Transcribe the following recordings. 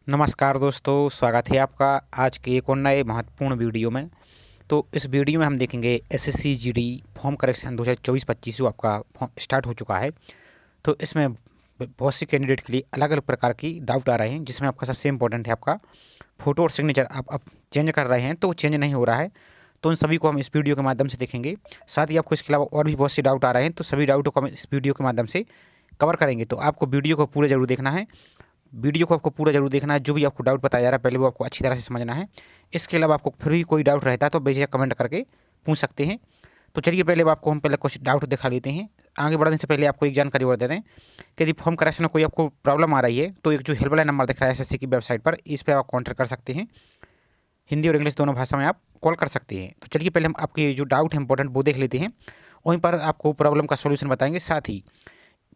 नमस्कार दोस्तों, स्वागत है आपका आज के एक और नए महत्वपूर्ण वीडियो में। तो इस वीडियो में हम देखेंगे एसएससी जीडी फॉर्म करेक्शन 2024-25 जो आपका फॉर्म स्टार्ट हो चुका है। तो इसमें बहुत से कैंडिडेट के लिए अलग अलग प्रकार की डाउट आ रहे हैं, जिसमें आपका सबसे इम्पोर्टेंट है आपका फ़ोटो और सिग्नेचर आप चेंज कर रहे हैं तो चेंज नहीं हो रहा है। तो उन सभी को हम इस वीडियो के माध्यम से देखेंगे। साथ ही आपको इसके अलावा और भी बहुत से डाउट आ रहे हैं, तो सभी डाउटों को हम इस वीडियो के माध्यम से कवर करेंगे। तो आपको वीडियो को पूरा जरूर देखना है। वीडियो को आपको पूरा जरूर देखना है। जो भी आपको डाउट बताया जा रहा है पहले वो आपको अच्छी तरह से समझना है। इसके अलावा आपको फिर भी कोई डाउट रहता है तो बेझिझक कमेंट करके पूछ सकते हैं। तो चलिए पहले आपको हम पहले कुछ डाउट दिखा लेते हैं। आगे बढ़ने से पहले आपको एक जानकारी और दे दें कि यदि फॉर्म करेक्शन में कोई आपको प्रॉब्लम आ रही है तो एक जो हेल्पलाइन नंबर दिख रहा है एसएससी की वेबसाइट पर, इस पर आप कॉन्टैक्ट कर सकते हैं। हिंदी और इंग्लिश दोनों भाषा में आप कॉल कर सकते हैं। तो चलिए पहले हम आपके जो डाउट है इंपॉर्टेंट वो देख लेते हैं, वहीं पर आपको प्रॉब्लम का सोल्यूशन बताएंगे। साथ ही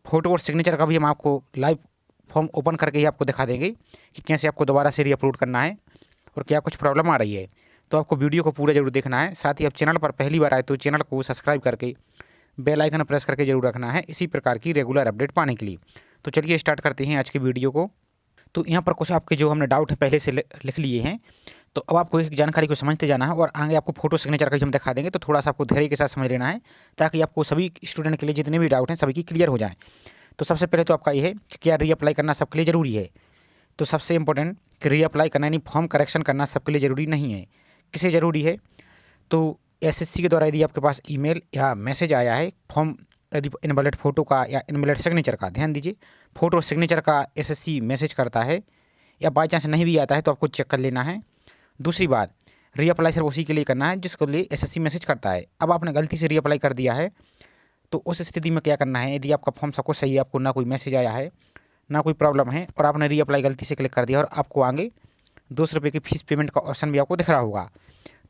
फोटो और सिग्नेचर का भी हम आपको लाइव फॉर्म ओपन करके ही आपको दिखा देंगे कि कैसे आपको दोबारा से रीअपलोड करना है और क्या कुछ प्रॉब्लम आ रही है। तो आपको वीडियो को पूरा जरूर देखना है। साथ ही आप चैनल पर पहली बार आए तो चैनल को सब्सक्राइब करके बेल आइकन प्रेस करके जरूर रखना है इसी प्रकार की रेगुलर अपडेट पाने के लिए। तो चलिए स्टार्ट करते हैं आज की वीडियो को। तो यहाँ पर कुछ आपके जो हमने डाउट है पहले से लिख लिए हैं। तो अब आपको एक जानकारी को समझते जाना है और आगे आपको फोटो सिग्नेचर का भी हम दिखा देंगे। तो थोड़ा सा आपको धैर्य के साथ समझ लेना है ताकि आपको सभी स्टूडेंट के लिए जितने भी डाउट हैं सभी की क्लियर हो जाए। तो सबसे पहले तो आपका ये है कि क्या रीअप्लाई करना सबके लिए ज़रूरी है। तो सबसे इंपॉर्टेंट कि रीअप्लाई करना यानी फॉर्म करेक्शन करना सबके लिए ज़रूरी नहीं है। किसे ज़रूरी है? तो एसएससी के द्वारा यदि आपके पास ईमेल या मैसेज आया है फॉर्म यदि इनवैलिड फ़ोटो का या इनवैलिड सिग्नेचर का, ध्यान दीजिए फ़ोटो और सिग्नेचर का एसएससी मैसेज करता है या बाई चांस नहीं भी आता है तो आपको चेक कर लेना है। दूसरी बात, रीअप्लाई सिर्फ उसी के लिए करना है जिसके लिए एसएससी मैसेज करता है। अब आपने गलती से रीअप्लाई कर दिया है तो उस स्थिति में क्या करना है, यदि आपका फॉर्म सब कुछ सही है, आपको ना कोई मैसेज आया है ना कोई प्रॉब्लम है और आपने रीअप्लाई गलती से क्लिक कर दिया और आपको आगे 200 रुपये की फीस पेमेंट का ऑप्शन भी आपको दिख रहा होगा,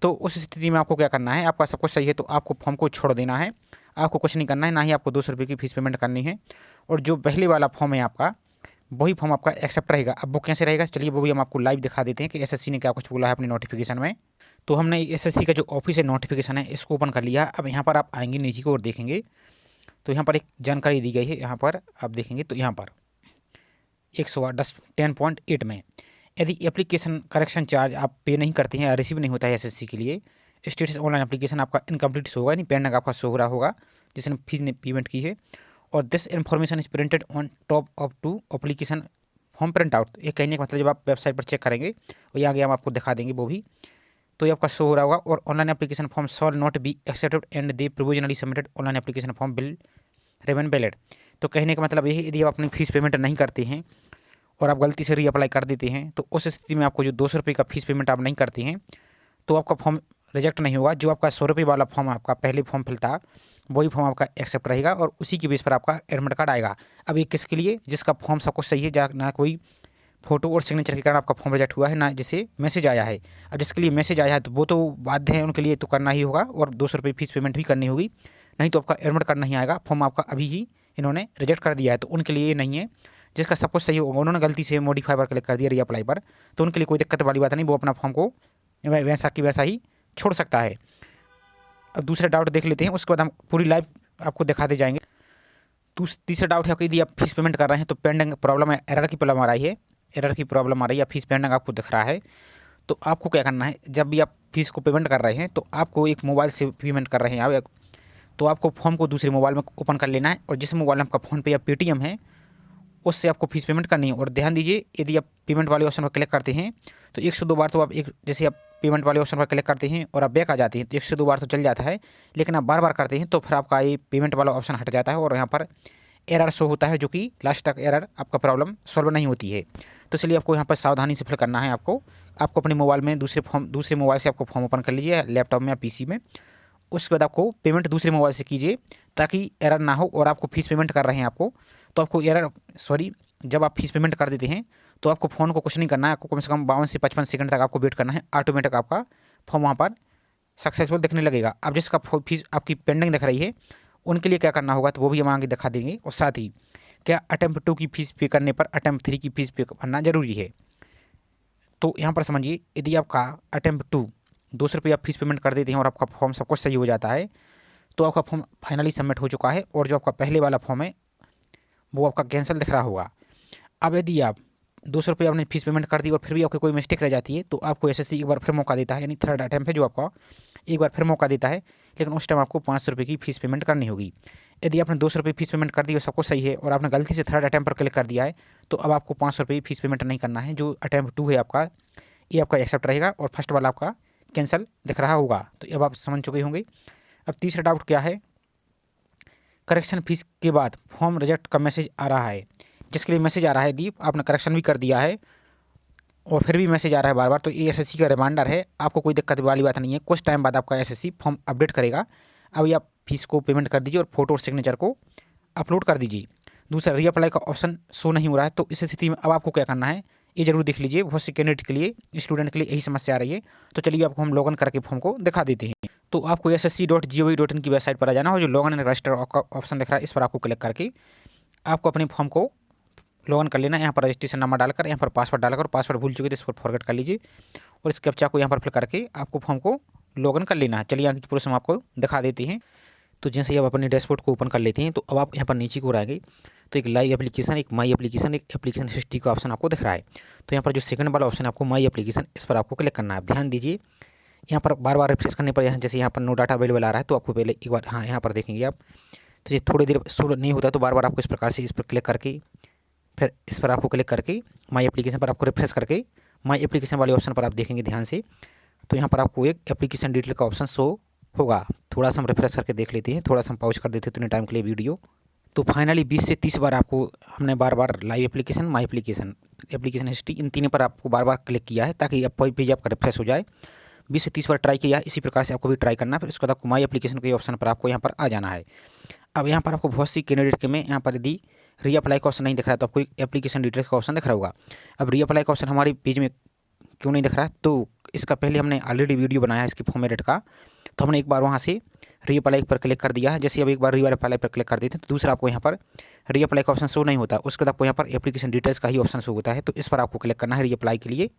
तो उस स्थिति में आपको क्या करना है, आपका सब कुछ सही है तो आपको फॉर्म को छोड़ देना है। आपको कुछ नहीं करना है, ना ही आपको 200 रुपये की फीस पेमेंट करनी है। और जो पहले वाला फॉर्म है आपका, वही फॉर्म आपका एक्सेप्ट रहेगा। अब वो कैसे रहेगा, चलिए वो भी हम आपको लाइव दिखा देते हैं कि एसएससी ने क्या कुछ बोला है अपनी नोटिफिकेशन में। तो हमने एसएससी का जो ऑफिस है नोटिफिकेशन है इसको ओपन कर लिया। अब यहाँ पर आप आएंगे नीचे को और देखेंगे तो यहाँ पर एक जानकारी दी गई है। यहाँ पर आप देखेंगे तो यहाँ पर 110.8 में यदि एप्लीकेशन करेक्शन चार्ज आप पे नहीं करते हैं या रिसीव नहीं होता है एसएससी के लिए, स्टेटस ऑनलाइन एप्लीकेशन आपका इनकम्प्लीट शो होगा, यानी पेंडिंग आपका शो हो रहा होगा जिसने फीस ने पेमेंट की है। और this information is printed on top of to application form print out. ये कहने का मतलब जब आप वेबसाइट पर चेक करेंगे और यहाँ आगे हम आपको दिखा देंगे वो भी, तो ये आपका शो हो रहा होगा। और online application form shall not be accepted and they provisionally submitted online application form will remain valid. तो कहने का मतलब ये है यदि आप अपनी फीस पेमेंट नहीं करते हैं और आप गलती से रीअप्लाई कर देते हैं तो उस स्थिति में आपको जो 200 रुपये का फीस पेमेंट आप नहीं करते हैं तो आपका फॉर्म रिजेक्ट नहीं होगा। जो आपका 100 रुपये वाला फॉर्म आपका पहले फॉर्म फिल था वही फॉर्म आपका एक्सेप्ट रहेगा और उसी के बेस पर आपका एडमिट कार्ड आएगा। अब ये किसके लिए, जिसका फॉर्म सब कुछ सही है, जहाँ ना कोई फोटो और सिग्नेचर के कारण आपका फॉर्म रिजेक्ट हुआ है ना जिसे मैसेज आया है। अब जिसके लिए मैसेज आया है तो वो तो बाध्य है, उनके लिए तो करना ही होगा और 200 रुपये फीस पेमेंट भी करनी होगी, नहीं तो आपका एडमिट कार्ड नहीं आएगा। फॉर्म आपका अभी ही इन्होंने रिजेक्ट कर दिया है तो उनके लिए ये नहीं है। जिसका सब कुछ सही होगा, उन्होंने गलती से मॉडिफाई पर क्लिक कर दिया रीअप्लाई पर, तो उनके लिए कोई दिक्कत वाली बात नहीं, वो अपना फॉर्म को वैसा कि वैसा ही छोड़ सकता है। अब दूसरा डाउट देख लेते हैं, उसके बाद हम पूरी लाइव आपको दिखाते जाएंगे। तीसरा डाउट है कि यदि आप फीस पेमेंट कर रहे हैं तो पेंडिंग प्रॉब्लम है, एरर की प्रॉब्लम आ रही है, एरर की प्रॉब्लम आ रही है, फीस पेंडिंग आपको दिख रहा है, तो आपको क्या करना है, जब भी आप फीस को पेमेंट कर रहे हैं तो आपको एक मोबाइल से पेमेंट कर रहे हैं आप, तो आपको फॉर्म को दूसरे मोबाइल में ओपन कर लेना है और जिस मोबाइल में आपका फ़ोनपे या पेटीएम है उससे आपको फीस पेमेंट करनी है। और ध्यान दीजिए यदि आप पेमेंट वाले ऑप्शन पर क्लिक करते हैं तो 102 बार तो आप एक जैसे आप पेमेंट वाले ऑप्शन पर क्लिक करते हैं और आप बैक आ जाते हैं तो 102 बार तो चल जाता है, लेकिन आप बार बार करते हैं तो फिर आपका ये पेमेंट वाला ऑप्शन हट जाता है और यहाँ पर एरर शो होता है, जो कि लास्ट तक एरर आपका प्रॉब्लम सॉल्व नहीं होती है। तो इसलिए आपको यहाँ पर सावधानी से फिल करना है। आपको अपने मोबाइल में दूसरे मोबाइल से आपको फॉर्म ओपन कर लीजिए, लैपटॉप में या पीसी में। उसके बाद आपको पेमेंट दूसरे मोबाइल से कीजिए ताकि एरर ना हो। और आपको फीस पेमेंट कर रहे हैं आपको तो आपको जब आप फीस पेमेंट कर देते हैं तो आपको फ़ोन को कुछ नहीं करना है, आपको कम से कम 52 से 55 सेकंड तक आपको वेट करना है। ऑटोमेटिक आपका फॉर्म वहाँ पर सक्सेसफुल दिखने लगेगा। अब जिसका फीस आपकी पेंडिंग दिख रही है उनके लिए क्या करना होगा तो वो भी हम आगे दिखा देंगे। और साथ ही क्या अटेम्प्ट 2 की फीस पे करने पर अटेम्प्ट 3 की फीस पे करना जरूरी है। तो यहाँ पर समझिए यदि आपका अटेम्प्ट 2 200 रुपये आप फीस पेमेंट कर देते हैं और आपका फॉर्म सब कुछ सही हो जाता है तो आपका फॉर्म फाइनली सबमिट हो चुका है और जो आपका पहले वाला फॉर्म है वो आपका कैंसिल दिख रहा होगा। अब यदि आप ₹200 आपने फीस पेमेंट कर दी और फिर भी आपकी कोई मिस्टेक रह जाती है तो आपको एसएससी एक बार फिर मौका देता है, यानी थर्ड अटेम्प्ट है जो आपका एक बार फिर मौका देता है, लेकिन उस टाइम आपको ₹500 की फीस पेमेंट करनी होगी। यदि आपने ₹200 फीस पेमेंट कर दी और सब कुछ सही है और आपने गलती से थर्ड अटेम्प्ट पर क्लिक कर दिया है तो अब आपको ₹500 फीस पेमेंट नहीं करना है। जो अटेम्प्ट 2 है आपका, ये आपका एक्सेप्ट रहेगा और फर्स्ट वाला आपका कैंसिल दिख रहा होगा। तो अब आप समझ चुके होंगे। अब तीसरा डाउट क्या है, करेक्शन फीस के बाद फॉर्म रिजेक्ट का मैसेज आ रहा है, जिसके लिए मैसेज आ रहा है यदि आपने करेक्शन भी कर दिया है और फिर भी मैसेज आ रहा है बार बार, तो ये एसएससी का रिमाइंडर है। आपको कोई दिक्कत वाली बात नहीं है, कुछ टाइम बाद आपका एसएससी फॉर्म अपडेट करेगा। अभी आप फीस को पेमेंट कर दीजिए और फोटो और सिग्नेचर को अपलोड कर दीजिए। दूसरा, रीअप्लाई का ऑप्शन शो नहीं हो रहा है, तो इस स्थिति में अब आपको क्या करना है ये जरूर देख लीजिए। बहुत से कैंडिडेट के लिए, स्टूडेंट के लिए यही समस्या आ रही है। तो चलिए आपको हम लॉगिन करके फॉर्म को दिखा देते हैं। तो आपको ssc.gov.in की वेबसाइट पर आ जाना हो, जो लॉगिन एंड रजिस्टर का ऑप्शन दिख रहा है इस पर आपको क्लिक करके आपको अपने फॉर्म को लॉगिन कर लेना। यहाँ पर रजिस्ट्रेशन नंबर डालकर, यहाँ पर पासवर्ड डालकर, पासवर्ड भूल चुके तो इस पर फॉरगेट कर लीजिए और इस कैप्चा को यहाँ पर फिल करके आपको फॉर्म को लॉगिन कर लेना है। चलिए आगे की प्रोसेस हम आपको दिखा देते हैं। तो जैसे ही आप अपने डैशबोर्ड को ओपन कर लेते हैं तो अब आप यहाँ पर नीचे को आएंगे तो एक लाइव एप्लीकेशन, एक माई एप्लीकेशन, एक एप्लीकेशन हिस्ट्री का ऑप्शन आपको दिख रहा है। तो यहाँ पर जो सेकंड वाला ऑप्शन है आपको माई एप्लीकेशन, इस पर आपको क्लिक करना है। ध्यान दीजिए यहाँ पर बार बार रिफ्रेश करने पर यहाँ जैसे यहाँ पर नो डाटा अवेलेबल आ रहा है तो आपको पहले एक बार हाँ यहाँ पर देखेंगे आप, तो ये थोड़ी देर शो नहीं होता तो बार बार आपको इस प्रकार से इस पर क्लिक करके फिर इस पर आपको क्लिक करके माई एप्लीकेशन पर आपको रिफ्रेश करके माई एप्लीकेशन वाले ऑप्शन पर आप देखेंगे ध्यान से। तो यहाँ पर आपको एक एप्लीकेशन डिटेल का ऑप्शन शो होगा। थोड़ा सा हम रिफ्रेश करके देख लेते हैं, थोड़ा सा हम पॉज कर देते हैं इतने टाइम के लिए वीडियो। तो फाइनली 20 से 30 बार आपको हमने बार बार live application, my application, application history, इन तीनों पर आपको बार बार क्लिक किया है ताकि आप कोई पेज आपका रिफ्रेश हो जाए। 20 से 30 बार ट्राई किया है, इसी प्रकार से आपको भी ट्राई करना है। फिर उसके बाद आपको माई एप्लीकेशन के ऑप्शन पर आपको यहाँ पर आ जाना है। अब यहाँ पर आपको बहुत सी कैंडिडेट के में यहाँ पर यदि रीअप्लाई का ऑप्शन नहीं दिख रहा है तो आपको एप्लीकेशन डिटेल्स का ऑप्शन दिख रहा होगा। अब रीअप्लाई का ऑप्शन हमारे पेज में क्यों नहीं दिख रहा है, तो इसका पहले हमने ऑलरेडी वीडियो बनाया है इसकी फॉर्म एडिट का, तो हमने एक बार वहाँ से रीअप्लाई पर क्लिक कर दिया है। जैसे अब एक बार रीअप्लाई पर क्लिक कर देते हैं तो दूसरा आपको यहाँ पर रीअप्लाई का ऑप्शन शो नहीं होता, उसके बाद आपको यहाँ पर एप्लीकेशन डिटेल्स का ही ऑप्शन शो होता है। तो इस पर आपको क्लिक करना है रीअप्लाई के लिए।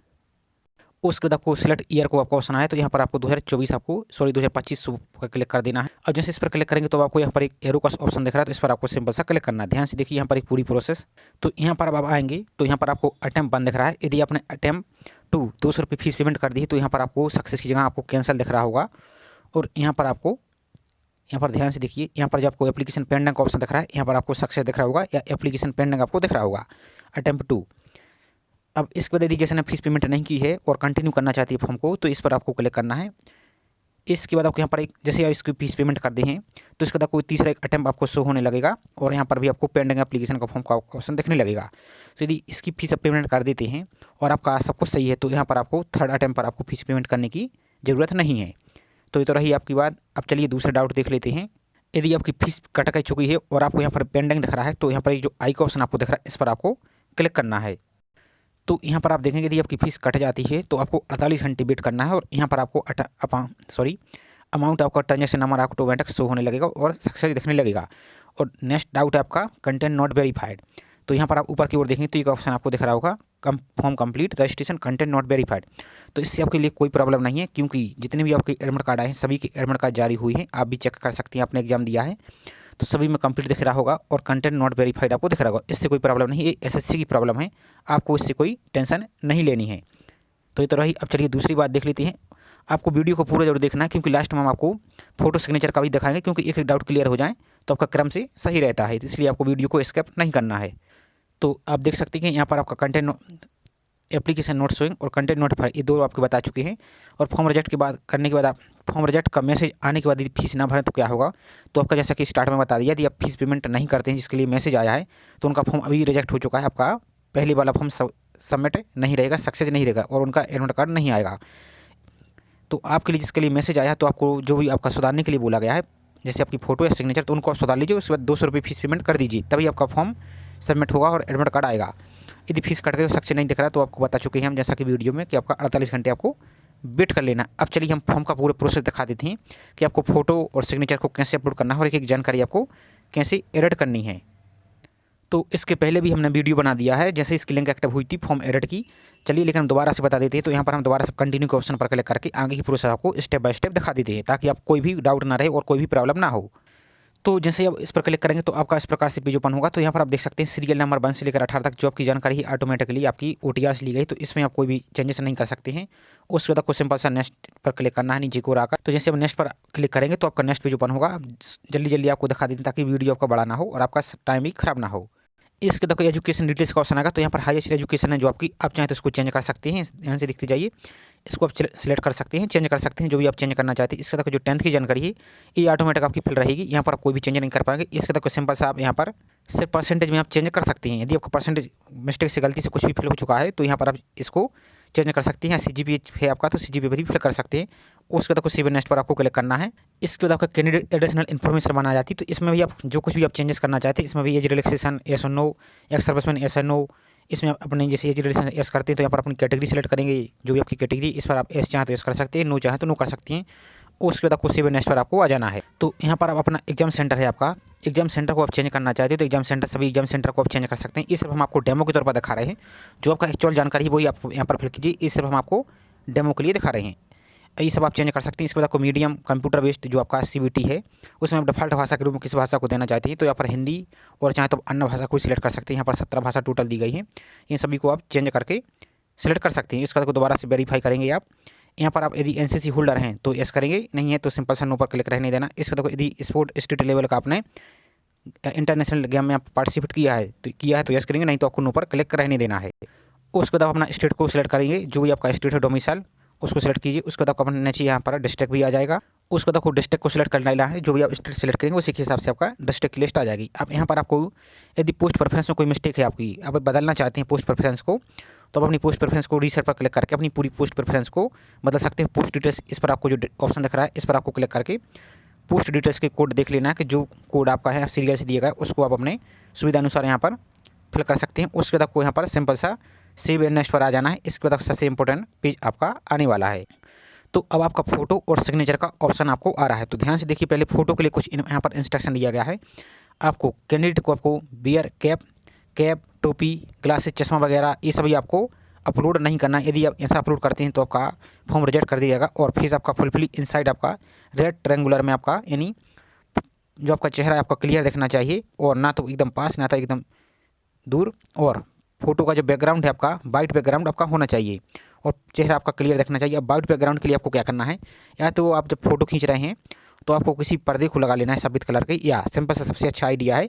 उसके बाद आपको सिलेक्ट ईयर को आपका ऑप्शन आया तो यहाँ पर आपको 2025 पर क्लिक कर देना है। अब जैसे इस पर क्लिक करेंगे तो आपको यहाँ पर एक एरो का ऑप्शन दिख रहा है, तो इस पर आपको सिंपल सा क्लिक करना है। ध्यान से देखिए यहाँ पर एक पूरी प्रोसेस। तो यहाँ पर अब आप आएंगे तो यहाँ पर आपको अटेम्प्ट 1 दिख रहा है। यदि आपने अटेम्प्ट 2 ₹200 फीस पेमेंट कर दी है तो यहाँ पर आपको सक्सेस की जगह आपको कैंसिल दिख रहा होगा। और यहाँ पर आपको ध्यान से देखिए, यहाँ पर जब आपको एप्लीकेशन पेंडिंग का ऑप्शन दिख रहा है, यहाँ पर आपको सक्सेस दिख रहा होगा या एप्लीकेशन पेंडिंग आपको दिख रहा होगा अटेम्प्ट 2। अब इसके बाद यदि जैसे ने फीस पेमेंट नहीं की है और कंटिन्यू करना चाहती है फॉर्म को तो इस पर आपको क्लिक करना है। इसके बाद आपको यहाँ पर एक जैसे आप इसकी फीस पेमेंट कर दी हैं तो इसके बाद आपको तीसरा एक अटेम्प्ट आपको शो होने लगेगा और यहाँ पर भी आपको पेंडिंग एप्लीकेशन का फॉर्म का ऑप्शन दिखने लगेगा। तो यदि इसकी फीस आप पेमेंट कर देते हैं और आपका सब कुछ सही है तो यहाँ पर आपको थर्ड अटेम्प्ट पर आपको फीस पेमेंट करने की ज़रूरत नहीं है। तो ये तो रही आपकी बात। अब चलिए दूसरा डाउट देख लेते हैं। यदि आपकी फीस कट चुकी है और आपको यहाँ पर पेंडिंग दिख रहा है तो यहाँ पर जो आई का ऑप्शन आपको दिख रहा है इस पर आपको क्लिक करना है। तो यहाँ पर आप देखेंगे यदि आपकी फीस कट जाती है तो आपको 48 घंटे वेट करना है और यहाँ पर आपको अमाउंट आपका ट्रांजेक्शन नंबर आपको ऑटोमेटिक शो होने लगेगा और सक्सेस दिखने लगेगा। और नेक्स्ट डाउट है आपका कंटेंट नॉट वेरीफाइड। तो यहाँ पर आप ऊपर की ओर देखेंगे तो एक ऑप्शन आपको दिख रहा होगा form complete registration content not verified. तो इससे आपके लिए कोई प्रॉब्लम नहीं है क्योंकि जितने भी आपके एडमिट कार्ड आए हैं सभी के एडमिट कार्ड जारी हुई हैं। आप भी चेक कर सकते हैं, आपने एग्जाम दिया है तो सभी में कंप्लीट दिख रहा होगा और कंटेंट नॉट वेरीफाइड आपको दिख रहा होगा। इससे कोई प्रॉब्लम नहीं है, ये एसएससी की प्रॉब्लम है, आपको इससे कोई टेंशन नहीं लेनी है। तो ये तो रही। अब चलिए दूसरी बात देख लेते हैं। आपको वीडियो को पूरा जरूर देखना है क्योंकि लास्ट में हम आपको फोटो सिग्नेचर का भी दिखाएंगे क्योंकि एक डाउट क्लियर हो जाए तो आपका क्रम से सही रहता है, इसलिए आपको वीडियो को स्किप नहीं करना है। तो आप देख सकते हैं कि यहाँ पर आपका कंटेंट एप्लीकेशन नोट शोइंग और कंटेंट नोटिफाई ये दो आपको बता चुके हैं। और फॉर्म रिजेक्ट के बाद करने के बाद आप फॉर्म रिजेक्ट का मैसेज आने के बाद यदि फीस ना भरें तो क्या होगा, तो आपका जैसा कि स्टार्ट में बता दिया यदि आप फीस पेमेंट नहीं करते हैं जिसके लिए मैसेज आया है तो उनका फॉर्म अभी रिजेक्ट हो चुका है। आपका पहले वाला फॉर्म सबमिट नहीं रहेगा, सक्सेस नहीं रहेगा और उनका एडमिट कार्ड नहीं आएगा। तो आपके लिए जिसके लिए मैसेज आया तो आपको जो भी आपका सुधारने के लिए बोला गया है जैसे आपकी फ़ोटो या सिग्नेचर तो उनको आप सुधार लीजिए। उसके बाद ₹200 फीस पेमेंट कर दीजिए, तभी आपका फॉर्म सबमिट होगा और एडमिट कार्ड आएगा। यदि फीस कट गई सक्सेस नहीं दिख रहा तो आपको बता चुके हैं हम जैसा कि वीडियो में कि आपका 48 घंटे आपको वेट कर लेना। अब चलिए हम फॉर्म का पूरे प्रोसेस दिखा देते हैं कि आपको फ़ोटो और सिग्नेचर को कैसे अपलोड करना है और एक जानकारी आपको कैसे एडिट करनी है। तो इसके पहले भी हमने वीडियो बना दिया है जैसे इसकी लिंक एक्टिव हुई थी फॉर्म एडिट की। चलिए लेकिन हम दोबारा से बता देते हैं। तो यहाँ पर हम दोबारा से कंटिन्यू के ऑप्शन पर क्लिक करके आगे की प्रोसेस आपको स्टेप बाय स्टेप दिखा देते हैं ताकि आप कोई भी डाउट ना रहे और कोई भी प्रॉब्लम ना हो। तो जैसे आप इस पर क्लिक करेंगे तो आपका इस प्रकार से पेज ओपन होगा। तो यहाँ पर आप देख सकते हैं सीरियल नंबर 1 से लेकर 18 तक जो आपकी जानकारी ऑटोमेटिकली आपकी OTR ली गई। तो इसमें आप कोई भी चेंजेस नहीं कर सकते हैं। उसके बाद आपको सिंपल सा नेक्स्ट पर क्लिक करना है नीचे को आकर। तो जैसे आप नेक्स्ट पर क्लिक करेंगे तो आपका नेक्स्ट पेज ओपन होगा। जल्दी जल्दी आपको दिखा देते हैं ताकि वीडियो आपका बड़ा ना हो और आपका टाइम भी खराब ना हो। इसके देखो एजुकेशन डिटेल्स का ऑप्शन आएगा। तो यहाँ पर हाईएस्ट एजुकेशन है जो आपकी, आप चाहें तो इसको चेंज कर सकते हैं। यहाँ से दिखते जाइए, इसको आप सिलेक्ट कर सकते हैं, चेंज कर सकते हैं जो भी आप चेंज करना चाहते हैं। इसके तक जो 10th की जानकारी है ये ऑटोमेटिक आपकी फिल रहेगी। यहाँ पर आप कोई भी चेंज नहीं कर पाएंगे। इसके तक सिंपल सा आप यहाँ पर सिर्फ परसेंटेज में आप चेंज कर सकते हैं। यदि आपका परसेंटेज मिस्टेक से गलती से कुछ भी फिल हो चुका है तो यहाँ पर आप इसको चेंज कर सकते हैं। CGPA है आपका तो CGPA पर भी फिल कर सकते हैं। उसके बाद आपको सेव नेक्स्ट पर आपको क्लिक करना है। इसके बाद आपका कैंडिडेट एडिशनल इन्फॉर्मेशन बना जाती है। तो इसमें भी आप जो कुछ भी आप चेंजेस करना चाहते हैं, इसमें भी एज रिलैक्सेशन यस और नो, एक्स सर्विसमैन यस और नो। इसमें आप अपने जैसे एज रिलेशन यस करते हैं तो यहाँ पर अपनी कैटेगरी सेलेक्ट करेंगे, जो भी आपकी कैटेगरी, इस पर आप यस चाहें तो यस कर सकते हैं, नो चाहें तो नो कर सकती हैं। उसके बाद आपको सेव नेक्स्ट पर आपको आ जाना है। तो यहाँ पर आप अपना एग्जाम सेंटर है आपका, एग्जाम सेंटर को आप चेंज करना चाहते हैं तो एग्जाम सेंटर, सभी एग्जाम सेंटर को आप चेंज कर सकते हैं। ये सिर्फ हम आपको डेमो के तौर पर दिखा रहे हैं। जो आपका एक्चुअल जानकारी है वही आप यहाँ पर फिल कीजिए। ये सिर्फ हम आपको डेमो के लिए दिखा रहे हैं। ये सब आप चेंज कर सकते हैं। इसके बाद आपको मीडियम कंप्यूटर बेस्ड जो आपका CBT है उसमें आप डिफॉल्ट भाषा के रूप में किस भाषा को देना चाहते हैं, तो यहाँ पर हिंदी और चाहे तो अन्य भाषा को सिलेक्ट कर सकते हैं। यहाँ पर 17 भाषा टोटल दी गई है, इन सभी को आप चेंज करके सिलेक्ट कर सकते हैं। इसका को दोबारा से वेरीफाई करेंगे आप। यहाँ पर आप यदि NCC होल्डर हैं तो यस करेंगे, नहीं है तो सिंपल सा नो पर क्लिक रहने देना। इसका देखो यदि स्पोर्ट स्टेट लेवल का आपने इंटरनेशनल गेम में आप पार्टिसिपेट किया है तो यस करेंगे, नहीं तो आपको नो पर क्लिक रहने देना है। उसके बाद आप अपना स्टेट को सिलेक्ट करेंगे, जो भी आपका स्टेट है डोमिसाइल उसको सिलेक्ट कीजिए। उसके बाद आपको अपने नीचे यहाँ पर डिस्ट्रिक्ट भी आ जाएगा। उसके बाद आपको डिस्ट्रिक्ट को सिलेक्ट करना है, जो भी आप स्टेट सिलेक्ट करेंगे उसी के हिसाब से आपका डिस्ट्रिक्ट की लिस्ट आ जाएगी। अब यहाँ पर आपको यदि पोस्ट प्रेफरेंस में कोई मिस्टेक है आपकी, आप बदलना चाहते हैं पोस्ट प्रेफरेंस को, तो आप अपनी पोस्ट प्रेफरेंस को रीसेट पर क्लिक करके अपनी पूरी पोस्ट प्रेफरेंस को बदल सकते हैं। पोस्ट डिटेल्स, इस पर आपको जो ऑप्शन दिख रहा है इस पर आपको क्लिक करके पोस्ट डिटेल्स के कोड देख लेना है कि जो कोड आपका है सीरियल से दिया गया है उसको आप अपने सुविधा अनुसार यहाँ पर फिल कर सकते हैं। उसके बाद आपको यहाँ पर सिंपल सा सेव एंड नेक्स्ट पर आ जाना है। इसके बाद सबसे इंपॉर्टेंट पेज आपका आने वाला है। तो अब आपका फोटो और सिग्नेचर का ऑप्शन आपको आ रहा है। तो ध्यान से देखिए, पहले फोटो के लिए कुछ यहाँ पर इंस्ट्रक्शन दिया गया है। आपको कैंडिडेट को आपको बियर कैप टोपी ग्लासेस चश्मा वगैरह ये सभी आपको अपलोड नहीं करना है। यदि आप ऐसा अपलोड करते हैं तो आपका फॉर्म रिजेक्ट कर दिया जाएगा। और फेस आपका फुलफिली इनसाइड आपका रेड ट्रायंगुलर में आपका, यानी जो आपका चेहरा है आपका क्लियर दिखना चाहिए और ना तो एकदम पास ना तो एकदम दूर। और फोटो का जो बैकग्राउंड है आपका वाइट बैकग्राउंड आपका होना चाहिए और चेहरा आपका क्लियर दिखना चाहिए। अब वाइट बैकग्राउंड के लिए आपको क्या करना है, या तो आप जब फोटो खींच रहे हैं तो आपको किसी पर्दे को लगा लेना है सफ़ेद कलर के, या सिंपल सा सबसे अच्छा आइडिया है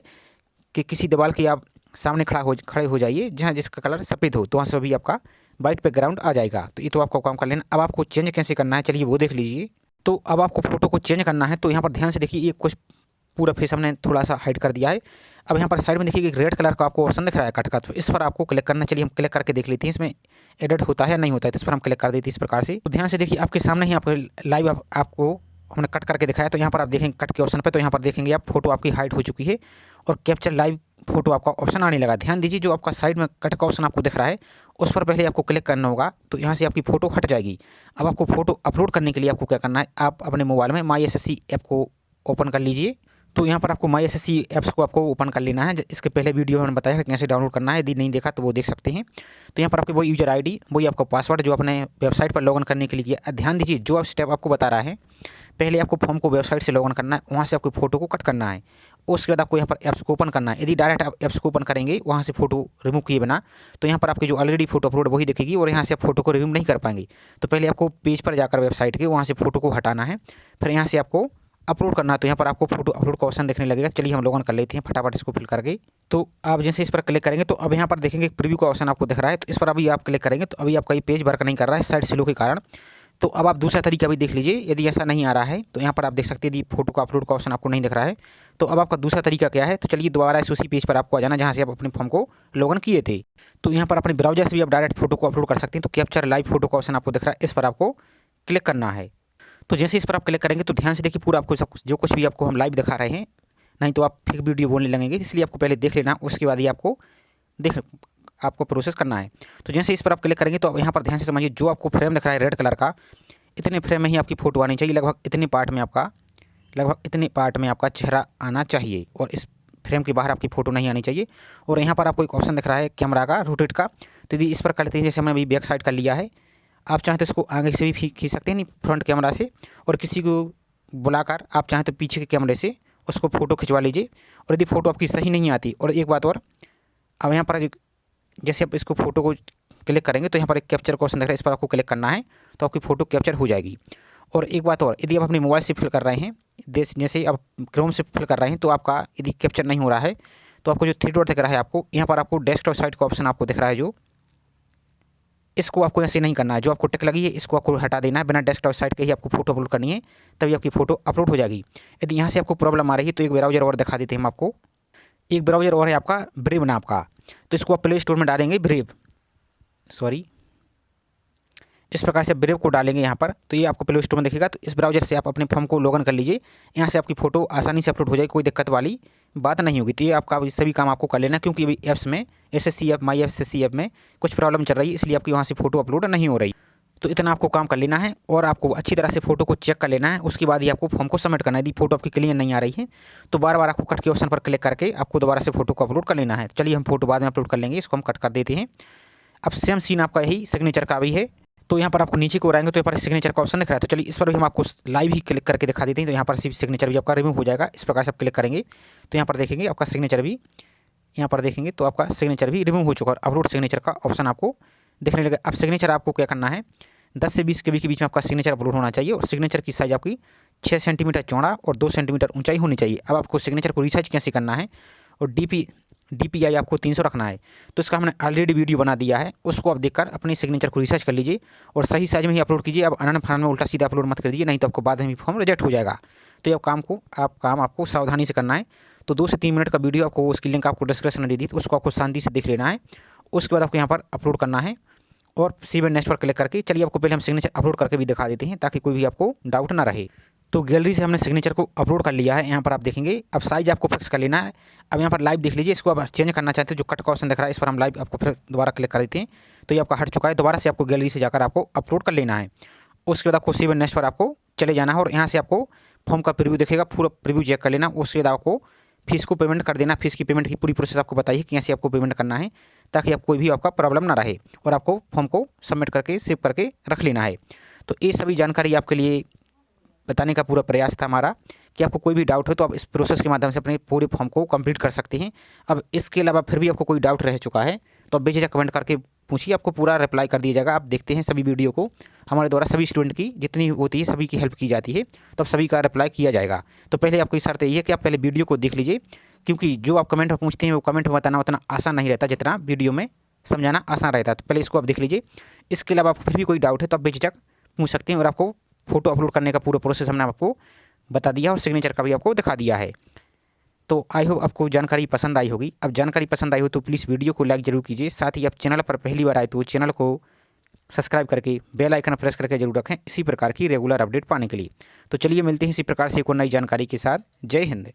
कि किसी दीवार के आप सामने खड़े हो जाइए जहाँ जिसका कलर सफ़ेद हो, तो वहाँ से भी आपका वाइट बैकग्राउंड आ जाएगा। तो ये तो आपको काम कर लेना। अब आपको चेंज कैसे करना है चलिए वो देख लीजिए। तो अब आपको फोटो को चेंज करना है तो यहाँ पर ध्यान से देखिए, ये कुछ पूरा फेस हमने थोड़ा सा हाइड कर दिया है। अब यहाँ पर साइड में देखिए रेड कलर का आपको ऑप्शन दिख रहा है कट का, तो इस पर आपको क्लिक करना। चलिए हम क्लिक करके देख लेते हैं इसमें एडिट होता है या नहीं होता है। तो इस पर हम क्लिक कर देते हैं इस प्रकार से। तो ध्यान से देखिए, आपके सामने ही आपको लाइव आपको हमने कट करके दिखाया। तो यहाँ पर आप देखेंगे कट के ऑप्शन पर, तो यहाँ पर देखेंगे आप फोटो आपकी हाइड हो चुकी है और कैप्चर लाइव फोटो आपका ऑप्शन आने लगा। ध्यान दीजिए, जो आपका साइड में कट का ऑप्शन आपको दिख रहा है उस पर पहले आपको क्लिक करना होगा, तो यहाँ से आपकी फ़ोटो हट जाएगी। अब आपको फ़ोटो अपलोड करने के लिए आपको क्या करना है, आप अपने मोबाइल में माई SSC ऐप को ओपन कर लीजिए। तो यहाँ पर आपको माई SSC ऐप्स को आपको ओपन कर लेना है। इसके पहले वीडियो मैंने बताया है कैसे डाउनलोड करना है, यदि नहीं देखा तो वो देख सकते हैं। तो यहाँ पर आपके वही यूज़र ID, वही आपका पासवर्ड जो अपने वेबसाइट पर लॉगिन करने के लिए किया। ध्यान दीजिए, जो आप स्टेप आपको बता रहा है, पहले आपको फॉर्म को वेबसाइट से लॉगिन करना है, वहाँ से आपको फोटो को कट करना है। उसके बाद आपको यहाँ पर ऐप्स को ओपन करना है। यदि डायरेक्ट आप ऐप्स को ओपन करेंगे वहाँ से फोटो रिमूव किए बिना, तो यहाँ पर आपकी जो ऑलरेडी फोटो अपलोड वही दिखेगी और यहाँ से आप फोटो को रिमूव नहीं कर पाएंगे। तो पहले आपको पेज पर जाकर वेबसाइट के वहाँ से फोटो को हटाना है, फिर यहाँ से आपको अपलोड करना है। तो यहाँ पर आपको फोटो अपलोड का ऑप्शन देखने लगेगा। चलिए हम लॉगिन कर लेते हैं फटाफट इसको फिल करके। तो आप जैसे इस पर क्लिक करेंगे तो अब यहाँ पर देखेंगे प्रीव्यू का ऑप्शन आपको दिख रहा है। तो इस पर अभी आप क्लिक करेंगे तो अभी आपका ये पेज वर्क नहीं कर रहा है साइड स्लो के कारण। तो अब आप दूसरा तरीका भी देख लीजिए। यदि ऐसा नहीं आ रहा है तो यहाँ पर आप देख सकते हैं यदि फोटो का अपलोड का ऑप्शन आपको नहीं दिख रहा है तो अब आपका दूसरा तरीका क्या है। तो चलिए दोबारा इस उसी पेज पर आपको आ जाना जहाँ से आप अपने फॉर्म को लॉगिन किए थे। तो यहाँ पर अपने ब्राउजर से भी आप डायरेक्ट फोटो को अपलोड कर सकते हैं। तो कैप्चर लाइव फोटो का ऑप्शन आपको दिख रहा है, इस पर आपको क्लिक करना है। तो जैसे इस पर आप क्लिक करेंगे तो ध्यान से देखिए, पूरा आपको सब जो कुछ भी आपको हम लाइव दिखा रहे हैं, नहीं तो आप फेक वीडियो बोलने लगेंगे, इसलिए आपको पहले देख लेना, उसके बाद ही आपको प्रोसेस करना है। तो जैसे इस पर आप क्लिक करेंगे तो अब यहाँ पर ध्यान से समझिए, जो आपको फ्रेम दिख रहा है रेड कलर का, इतने फ्रेम में ही आपकी फ़ोटो आनी चाहिए। लगभग इतने पार्ट में आपका चेहरा आना चाहिए और इस फ्रेम के बाहर आपकी फ़ोटो नहीं आनी चाहिए। और यहाँ पर आपको एक ऑप्शन दिख रहा है कैमरा का रोटेट का, तो यदि इस पर कर लेते हैं, जैसे हमने अभी बैक साइड कर लिया है, आप चाहें तो इसको आगे से भी खींच सकते हैं, नहीं फ्रंट कैमरा से, और किसी को बुलाकर आप चाहें तो पीछे के कैमरे से उसको फ़ोटो खिंचवा लीजिए। और यदि फ़ोटो आपकी सही नहीं आती, और एक बात और, अब यहाँ पर जैसे आप इसको फ़ोटो को क्लिक करेंगे तो यहाँ पर एक कैप्चर का ऑप्शन दिख रहा है, इस पर आपको क्लिक करना है तो आपकी फ़ोटो कैप्चर हो जाएगी। और एक बात और, यदि आप अपने मोबाइल से फिल कर रहे हैं, जैसे आप क्रोम से फिल कर रहे हैं, तो आपका यदि कैप्चर नहीं हो रहा है तो आपको जो थ्री डॉट दिख रहा है, आपको यहाँ पर आपको डेस्कटॉप साइट का ऑप्शन आपको दिख रहा है, जो इसको आपको ऐसे नहीं करना है। जो आपको टिक लगी है इसको आपको हटा देना है। बिना डेस्कटॉप साइट के ही आपको फोटो अपलोड करनी है, तभी आपकी फ़ोटो अपलोड हो जाएगी। यदि यहाँ से आपको प्रॉब्लम आ रही है तो एक ब्राउज़र और दिखा देते हैं हम आपको। एक ब्राउज़र और है आपका ब्रेव नाम का, तो इसको आप प्ले स्टोर में डालेंगे इस प्रकार से ब्रेव को डालेंगे यहाँ पर, तो ये आपको प्ले स्टोर में दिखेगा। तो इस ब्राउज़र से आप अपने फॉर्म को लॉगिन कर लीजिए, यहाँ से आपकी फ़ोटो आसानी से अपलोड हो जाएगी, कोई दिक्कत वाली बात नहीं होगी। तो ये आपका सभी काम आपको कर लेना, क्योंकि अभी ऐप्स में SSC ऐप, माई SSC ऐप में कुछ प्रॉब्लम चल रही है, इसलिए आपकी वहाँ से फ़ोटो अपलोड नहीं हो रही। तो इतना आपको काम कर लेना है, और आपको अच्छी तरह से फ़ोटो को चेक कर लेना है। उसके बाद ही आपको फॉर्म को सबमिट करना है। यदि फ़ोटो आपकी क्लियर नहीं आ रही है तो बार बार आपको कट के ऑप्शन पर क्लिक करके आपको दोबारा से फ़ोटो को अपलोड कर लेना है। तो चलिए हम फ़ोटो बाद में अपलोड कर लेंगे, इसको हम कट कर देते हैं। अब सेम सीन आपका यही सिग्नेचर का भी है। तो यहाँ पर आपको नीचे को आएंगे तो यहाँ पर सिग्नेचर का ऑप्शन दिख रहा है, तो चलिए इस पर भी हम आपको लाइव ही क्लिक करके दिखा देते हैं। तो यहाँ पर सिग्नेचर भी आपका रिमूव हो जाएगा। इस प्रकार से आप क्लिक करेंगे तो यहाँ पर देखेंगे आपका सिग्नेचर भी, यहाँ पर देखेंगे तो आपका सिग्नेचर भी रिमूव हो चुका है। अपलोड सिग्नेचर का ऑप्शन आपको दिखने लगेगा। अब सिग्नेचर आपको क्या करना है, 10 से 20 KB के बीच में आपका सिग्नेचर अपलोड होना चाहिए, और सिग्नेचर की साइज़ आपकी 6 सेंटीमीटर चौड़ा और 2 सेंटीमीटर ऊंचाई होनी चाहिए। अब आपको सिग्नेचर को रिसाइज कैसे करना है, और DPI आपको 300 रखना है। तो इसका हमने ऑलरेडी वीडियो बना दिया है, उसको आप देखकर अपने सिग्नेचर को रिसर्च कर लीजिए और सही साइज में ही अपलोड कीजिए। अब अनन फनन में उल्टा सीधा अपलोड मत कर दीजिए, नहीं तो आपको बाद में भी फॉर्म रिजेक्ट हो जाएगा। तो ये काम आपको सावधानी से करना है। तो 2 से 3 मिनट का वीडियो आपको, उसकी लिंक आपको डिस्क्रिप्शन में दे दी, तो उसको आपको शांति से देख लेना है। उसके बाद आपको यहाँ पर अपलोड करना है और सेव नेक्स्ट पर क्लिक करके, चलिए आपको पहले हम सिग्नेचर अपलोड करके भी दिखा देते हैं ताकि कोई भी आपको डाउट ना रहे। तो गैलरी से हमने सिग्नेचर को अपलोड कर लिया है। यहाँ पर आप देखेंगे, अब साइज आपको फिक्स कर लेना है। अब यहाँ पर लाइव देख लीजिए, इसको आप चेंज करना चाहते हैं, जो कट का ऑप्शन दिख रहा है इस पर हम लाइव आपको फिर दोबारा क्लिक कर देते हैं, तो ये आपका हट चुका है। दोबारा से आपको गैलरी से जाकर आपको अपलोड कर लेना है। उसके बाद आपको सेव नेक्स्ट पर आपको चले जाना है और यहाँ से आपको फॉर्म का प्रीव्यू दिखेगा, पूरा प्रीव्यू चेक कर लेना। उसके बाद आपको फीस को पेमेंट कर देना। फीस की पेमेंट की पूरी प्रोसेस आपको बताइए कि कैसे आपको पेमेंट करना है, ताकि आप कोई भी आपका प्रॉब्लम ना रहे, और आपको फॉर्म को सबमिट करके सेव करके रख लेना है। तो ये सभी जानकारी आपके लिए बताने का पूरा प्रयास था हमारा, कि आपको कोई भी डाउट हो तो आप इस प्रोसेस के माध्यम से अपने पूरे फॉर्म को कंप्लीट कर सकते हैं। अब इसके अलावा फिर भी आपको कोई डाउट रह चुका है तो आप बेझिझक कमेंट करके पूछिए, आपको पूरा रिप्लाई कर दिया जाएगा। आप देखते हैं सभी वीडियो को हमारे द्वारा सभी स्टूडेंट की जितनी होती है सभी की हेल्प की जाती है, तो अब सभी का रिप्लाई किया जाएगा। तो पहले आपको शर्त यही है कि आप पहले वीडियो को देख लीजिए, क्योंकि जो आप कमेंट में पूछते हैं वो कमेंट में बताना उतना आसान नहीं रहता जितना वीडियो में समझाना आसान रहता है। तो पहले इसको आप देख लीजिए। इसके अलावा आपको फिर भी कोई डाउट है तो आप बेझिझक पूछ सकते हैं, और आपको फ़ोटो अपलोड करने का पूरा प्रोसेस हमने आपको बता दिया और सिग्नेचर का भी आपको दिखा दिया है। तो आई होप आपको जानकारी पसंद आई होगी। अब जानकारी पसंद आई हो तो प्लीज़ वीडियो को लाइक ज़रूर कीजिए। साथ ही आप चैनल पर पहली बार आए तो चैनल को सब्सक्राइब करके बेल आइकन प्रेस करके जरूर रखें, इसी प्रकार की रेगुलर अपडेट पाने के लिए। तो चलिए मिलते हैं इसी प्रकार से एक और नई जानकारी के साथ। जय हिंद।